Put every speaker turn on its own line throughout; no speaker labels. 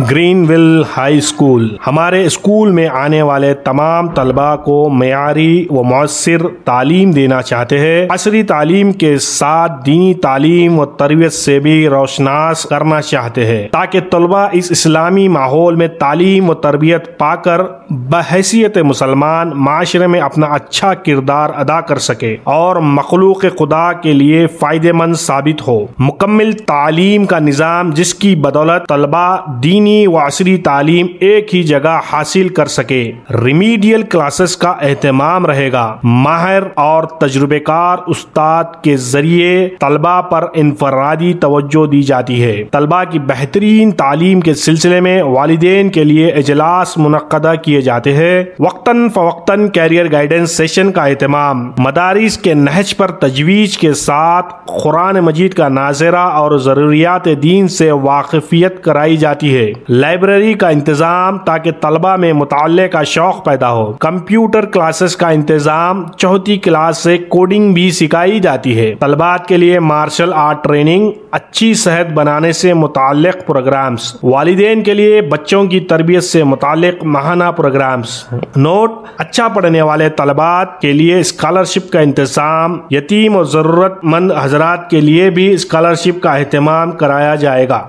Greenville high school हमारे school में आने वाले तमाम तलबा को मेयारी व मौसर तालीम देना चाहते हैं। असरी तालीम के साथ दीनी तालीम व तरबियत से भी रोशनास करना चाहते हैं ताकि तलबा इस इस्लामी माहौल में तालीम व तरबियत पाकर बहैसियत मुसलमान माशरे में अपना अच्छा किरदार अदा कर सके और मखलूक खुदा के लिए फ़ायदेमंद साबित हो। मुकम्मल तालीम का निज़ाम जिसकी बदौलत तलबा दीनी व असरी तालीम एक ही जगह हासिल कर सके। रिमीडियल क्लासेस का एहतमाम रहेगा। माहिर और तजुर्बेकार उस्ताद के जरिए तलबा पर इनफरादी तवज्जो दी जाती है। तलबा की बेहतरीन तालीम के सिलसिले में वालिदैन के लिए इजलास मुनक्कदा किए जाते हैं। वक्तन फवक्तन कैरियर गाइडेंस सेशन का एहतमाम। मदारिस के नहज पर तजवीज के साथ कुरान मजीद का नाज़िरा और ज़रूरियात दीन से वाकफियत कराई जाती है। लाइब्रेरी का इंतजाम ताकि तलबा में मुताल्ले का शौक पैदा हो। कंप्यूटर क्लासेस का इंतजाम, चौथी क्लास से कोडिंग भी सिखाई जाती है। तलबात के लिए मार्शल आर्ट ट्रेनिंग, अच्छी सेहत बनाने से मुताल्लिक प्रोग्राम्स, वालिदैन के लिए बच्चों की तरबियत से मुताल्लिक माहाना प्रोग्राम्स। नोट, अच्छा पढ़ने वाले तलबात के लिए स्कॉलरशिप का इंतजाम, यतीम और ज़रूरतमंद हजरात के लिए भी स्कॉलरशिप का एहतमाम कराया जाएगा।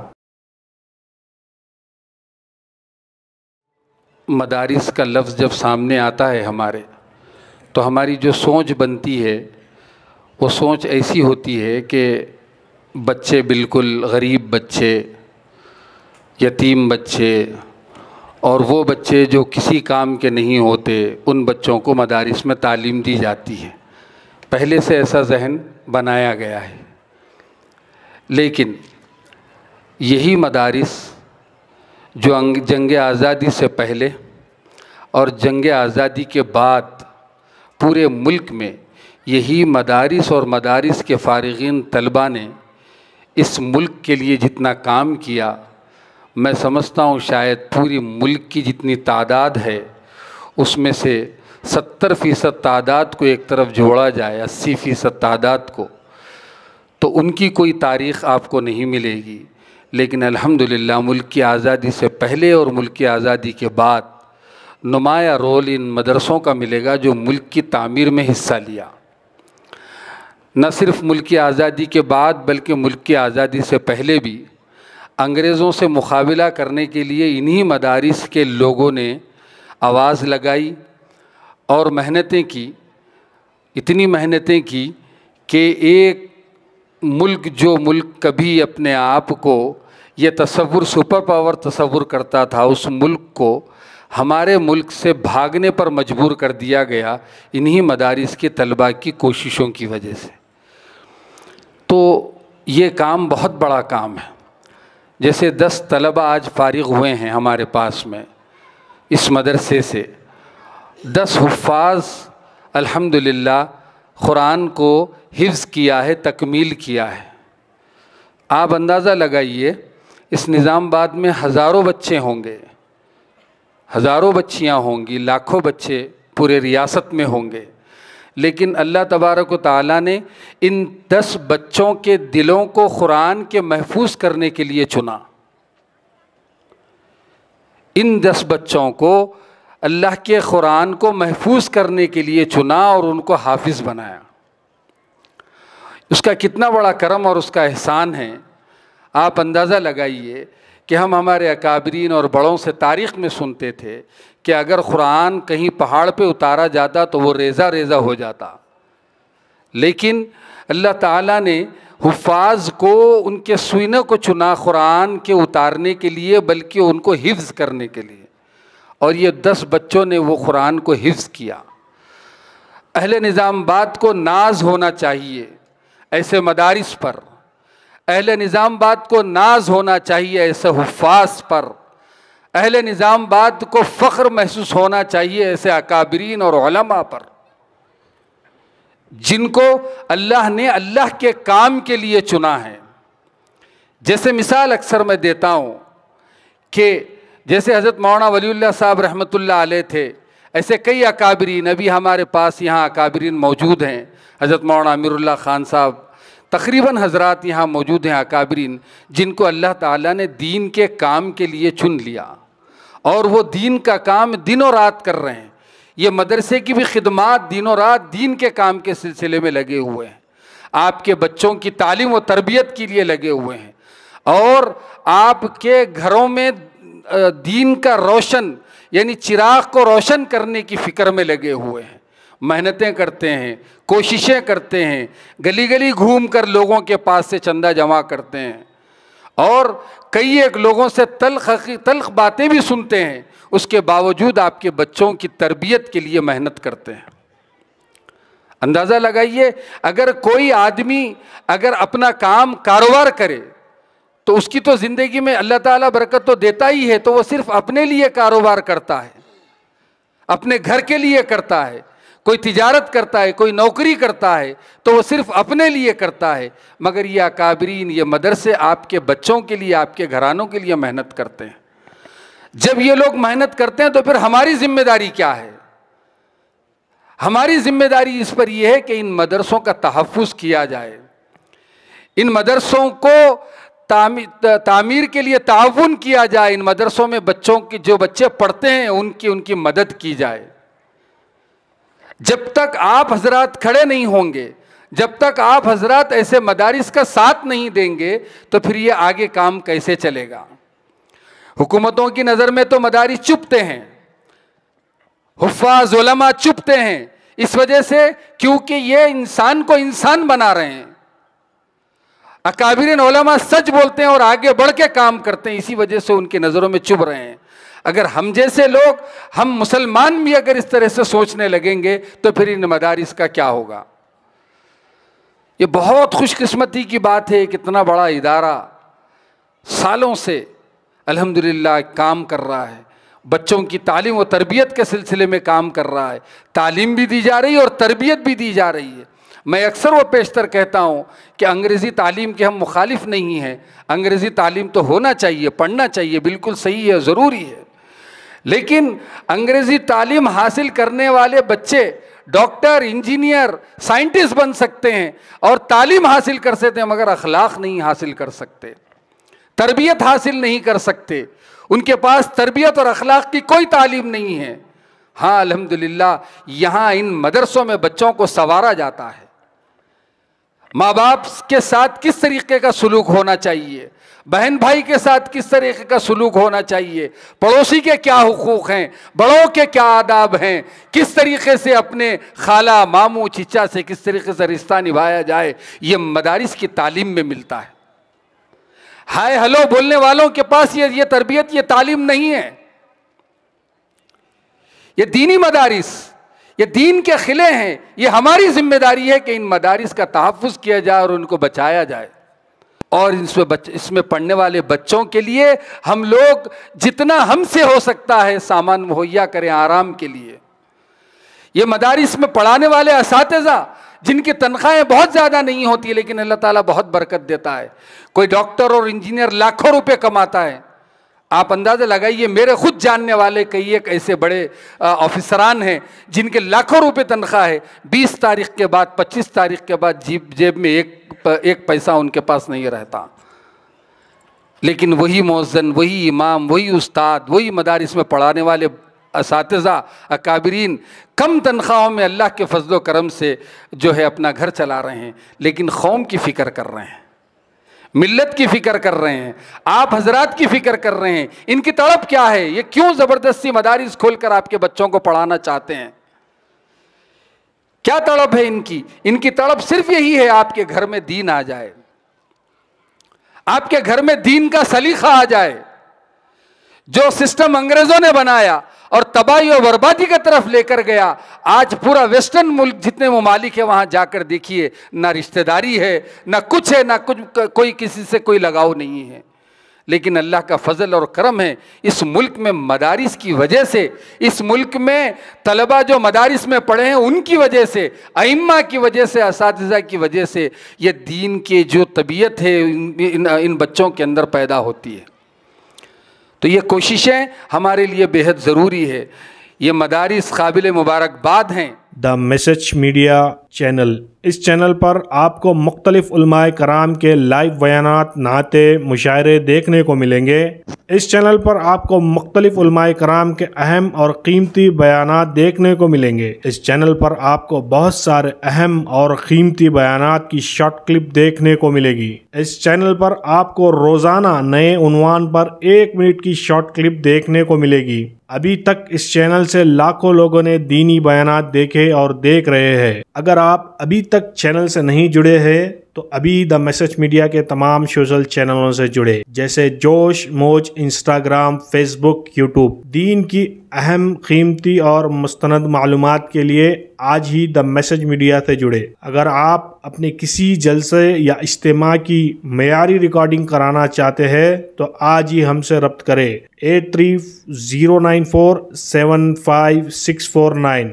मदारिस का लफ्ज़ जब सामने आता है हमारे, तो हमारी जो सोच बनती है वो सोच ऐसी होती है कि बच्चे बिल्कुल गरीब बच्चे, यतीम बच्चे और वो बच्चे जो किसी काम के नहीं होते, उन बच्चों को मदारिस में तालीम दी जाती है। पहले से ऐसा जहन बनाया गया है। लेकिन यही मदारिस जो जंग आज़ादी से पहले और जंग आज़ादी के बाद पूरे मुल्क में यही मदारिस और मदारिस के फ़ारिगीन तलबा ने इस मुल्क के लिए जितना काम किया, मैं समझता हूँ शायद पूरी मुल्क की जितनी तादाद है उसमें से 70% तादाद को एक तरफ जोड़ा जाए, 80% तादाद को, तो उनकी कोई तारीख़ आपको नहीं मिलेगी। लेकिन अल्हम्दुलिल्लाह मुल्क की आज़ादी से पहले और मुल्क की आज़ादी के बाद नुमाया रोल इन मदरसों का मिलेगा जो मुल्क की तामीर में हिस्सा लिया। न सिर्फ मुल्क की आज़ादी के बाद बल्कि मुल्क की आज़ादी से पहले भी अंग्रेज़ों से मुकाबला करने के लिए इन्हीं मदारिस के लोगों ने आवाज़ लगाई और मेहनतें की, इतनी मेहनतें की कि एक मुल्क जो मुल्क कभी अपने आप को ये तसव्वुर सुपर पावर तसव्वुर करता था, उस मुल्क को हमारे मुल्क से भागने पर मजबूर कर दिया गया इन्हीं मदारिस के तलबा की कोशिशों की वजह से। तो ये काम बहुत बड़ा काम है। जैसे 10 तलबा आज फारिग हुए हैं हमारे पास में इस मदरसे से, 10 हुफ़ाज़ अल्हम्दुलिल्लाह कुरान को हिफ्ज़ किया है, तकमील किया है। आप अंदाज़ा लगाइए इस निज़ामबाद में हज़ारों बच्चे होंगे, हज़ारों बच्चियाँ होंगी, लाखों बच्चे पूरे रियासत में होंगे, लेकिन अल्लाह तबारक व तआला ने इन 10 बच्चों के दिलों को कुरान के महफूज करने के लिए चुना। इन 10 बच्चों को अल्लाह के कुरान को महफूज करने के लिए चुना और उनको हाफिज़ बनाया। उसका कितना बड़ा करम और उसका एहसान है। आप अंदाज़ा लगाइए कि हम हमारे अकाबरीन और बड़ों से तारीख़ में सुनते थे कि अगर कुरान कहीं पहाड़ पे उतारा जाता तो वो रेज़ा रेज़ा हो जाता, लेकिन अल्लाह ताला ने हुफ़ाज़ को उनके सीने को चुना कुरान के उतारने के लिए, बल्कि उनको हिफ्ज़ करने के लिए। और ये 10 बच्चों ने वो कुरान को हिफ्ज़ किया। अहले निज़ामबाद को नाज होना चाहिए ऐसे मदारिस पर, अहले निज़ामबाद को नाज होना चाहिए ऐसे हुफ़ाज़ पर, अहले निज़ामबाद को फ़ख्र महसूस होना चाहिए ऐसे अकाबरीन और उलमा पर, जिनको अल्लाह ने अल्लाह के काम के लिए चुना है। जैसे मिसाल अक्सर मैं देता हूँ कि जैसे हज़रत मौलाना वलीउल्लाह साहब रहमतुल्लाह अलैह थे, ऐसे कई अकाबरीन अभी हमारे पास यहाँ अकाबरीन मौजूद हैं। हज़रत मौलाना अमीरुल्लाह ख़ान साहब तकरीबन हजरात यहाँ मौजूद हैं अकाबरीन, जिनको अल्लाह ताला ने दीन के काम के लिए चुन लिया और वो दीन का काम दिनों रात कर रहे हैं। ये मदरसे की भी खिदमात दिनों रात दीन के काम के सिलसिले में लगे हुए हैं, आपके बच्चों की तालीम व तरबियत के लिए लगे हुए हैं, और आपके घरों में दीन का रोशन यानी चिराग को रोशन करने की फ़िक्र में लगे हुए हैं। मेहनतें करते हैं, कोशिशें करते हैं, गली गली घूम कर लोगों के पास से चंदा जमा करते हैं और कई एक लोगों से तल्ख बातें भी सुनते हैं। उसके बावजूद आपके बच्चों की तरबियत के लिए मेहनत करते हैं। अंदाज़ा लगाइए, अगर कोई आदमी अगर अपना काम कारोबार करे तो उसकी तो ज़िंदगी में अल्लाह ताला बरकत तो देता ही है, तो वो सिर्फ अपने लिए कारोबार करता है, अपने घर के लिए करता है। कोई तिजारत करता है, कोई नौकरी करता है, तो वो सिर्फ अपने लिए करता है। मगर ये अकाबरीन, ये मदरसे आपके बच्चों के लिए, आपके घरानों के लिए मेहनत करते हैं। जब ये लोग मेहनत करते हैं तो फिर हमारी जिम्मेदारी क्या है? हमारी जिम्मेदारी इस पर यह है कि इन मदरसों का तहफ़्फ़ुज़ किया जाए, इन मदरसों को तामीर के लिए ताउन किया जाए, इन मदरसों में बच्चों की, जो बच्चे पढ़ते हैं उनकी मदद की जाए। जब तक आप हजरात खड़े नहीं होंगे, जब तक आप हजरात ऐसे मदारिस का साथ नहीं देंगे, तो फिर ये आगे काम कैसे चलेगा? हुकूमतों की नज़र में तो मदारिस चुपते हैं, हुफ़्फ़ाज़ उलमा चुपते हैं, इस वजह से क्योंकि ये इंसान को इंसान बना रहे हैं। अकाबिरीन उलमा सच बोलते हैं और आगे बढ़ के काम करते हैं, इसी वजह से उनकी नज़रों में चुभ रहे हैं। अगर हम जैसे लोग, हम मुसलमान भी अगर इस तरह से सोचने लगेंगे तो फिर इन मदारिस का क्या होगा? ये बहुत खुशकिस्मती की बात है, कितना बड़ा इदारा सालों से अल्हम्दुलिल्लाह काम कर रहा है, बच्चों की तालीम व तरबियत के सिलसिले में काम कर रहा है। तालीम भी दी जा रही है और तरबियत भी दी जा रही है। मैं अक्सर वो पेशतर कहता हूँ कि अंग्रेज़ी तालीम के हम मुखालिफ नहीं हैं, अंग्रेज़ी तालीम तो होना चाहिए, पढ़ना चाहिए, बिल्कुल सही है, ज़रूरी है। लेकिन अंग्रेज़ी तालीम हासिल करने वाले बच्चे डॉक्टर, इंजीनियर, साइंटिस्ट बन सकते हैं और तालीम हासिल कर सकते हैं, मगर अखलाक नहीं हासिल कर सकते, तरबियत हासिल नहीं कर सकते। उनके पास तरबियत और अखलाक की कोई तालीम नहीं है। हाँ, अल्हम्दुलिल्लाह यहाँ इन मदरसों में बच्चों को संवारा जाता है। माँ बाप के साथ किस तरीके का सलूक होना चाहिए, बहन भाई के साथ किस तरीके का सलूक होना चाहिए, पड़ोसी के क्या हुकूक हैं, बड़ों के क्या आदाब हैं, किस तरीके से अपने खाला, मामू, चीचा से किस तरीके से रिश्ता निभाया जाए, ये मदारिस की तालीम में मिलता है। हाय हेलो बोलने वालों के पास ये तरबियत, ये तालीम नहीं है। ये दीनी मदारिस, ये दीन के खिले हैं। ये हमारी जिम्मेदारी है कि इन मदारिस का तहफ़्फ़ुज़ किया जाए और उनको बचाया जाए। और इसमें पढ़ने वाले बच्चों के लिए हम लोग जितना हमसे हो सकता है सामान मुहैया करें आराम के लिए। ये मदारिस में पढ़ाने वाले असातिज़ा जिनकी तनख्वाहें बहुत ज़्यादा नहीं होती, लेकिन अल्लाह ताला बहुत बरकत देता है। कोई डॉक्टर और इंजीनियर लाखों रुपए कमाता है। आप अंदाज़ा लगाइए, मेरे खुद जानने वाले कई एक ऐसे बड़े ऑफिसरान हैं जिनके लाखों रुपए तनख्वाह है, 20 तारीख के बाद, 25 तारीख के बाद जेब में एक पैसा उनके पास नहीं रहता। लेकिन वही मौज़्ज़िन, वही इमाम, वही उस्ताद, वही मदारिस में पढ़ाने वाले असातिज़ा, अकाबिरीन कम तनख्वाहों में अल्लाह के फजलो करम से जो है अपना घर चला रहे हैं, लेकिन कौम की फ़िक्र कर रहे हैं, मिल्लत की फ़िक्र कर रहे हैं, आप हजरात की फ़िक्र कर रहे हैं। इनकी तड़प क्या है? ये क्यों ज़बरदस्ती मदारिस खोलकर आपके बच्चों को पढ़ाना चाहते हैं? क्या तड़प है इनकी? इनकी तड़प सिर्फ यही है, आपके घर में दीन आ जाए, आपके घर में दीन का सलीका आ जाए। जो सिस्टम अंग्रेजों ने बनाया और तबाही और बर्बादी की तरफ लेकर गया, आज पूरा वेस्टर्न मुल्क जितने ममालिक है वहाँ जाकर देखिए, ना रिश्तेदारी है, ना कुछ है, ना कुछ, कोई किसी से कोई लगाव नहीं है। लेकिन अल्लाह का फजल और करम है, इस मुल्क में मदारिस की वजह से, इस मुल्क में तलबा जो मदारिस में पढ़े हैं उनकी वजह से, अइम्मा की वजह से, असातिज़ा की वजह से ये दीन की जो तबीयत है इन बच्चों के अंदर पैदा होती है। तो ये कोशिशें हमारे लिए बेहद ज़रूरी है। ये मदारिस काबिल मुबारकबाद हैं।
द मैसेज मीडिया चैनल इस चैनल पर आपको मुख्तलिफ उलमाए कराम के लाइव बयानात, नाते, मुशायरे देखने को मिलेंगे। इस चैनल पर आपको मुख्तलिफ उलमाए कराम के अहम और कीमती बयानात देखने को मिलेंगे। इस चैनल पर आपको बहुत सारे अहम और कीमती बयानात की शॉर्ट क्लिप देखने को मिलेगी। इस चैनल पर आपको रोजाना नए उन्वान पर 1 मिनट की शॉर्ट क्लिप देखने को मिलेगी। अभी तक इस चैनल से लाखों लोगों ने दीनी बयानात देखे और देख रहे हैं। अगर आप अभी तक चैनल से नहीं जुड़े हैं तो अभी द मैसेज मीडिया के तमाम सोशल चैनलों से जुड़े, जैसे जोश, मौज, इंस्टाग्राम, फेसबुक, यूट्यूब। दीन की अहम, कीमती और मुस्तनद मालूमात के लिए आज ही द मैसेज मीडिया से जुड़े। अगर आप अपने किसी जलसे या इज्तिमा की मेयारी रिकॉर्डिंग कराना चाहते हैं तो आज ही हमसे रब्त करें 8309475649।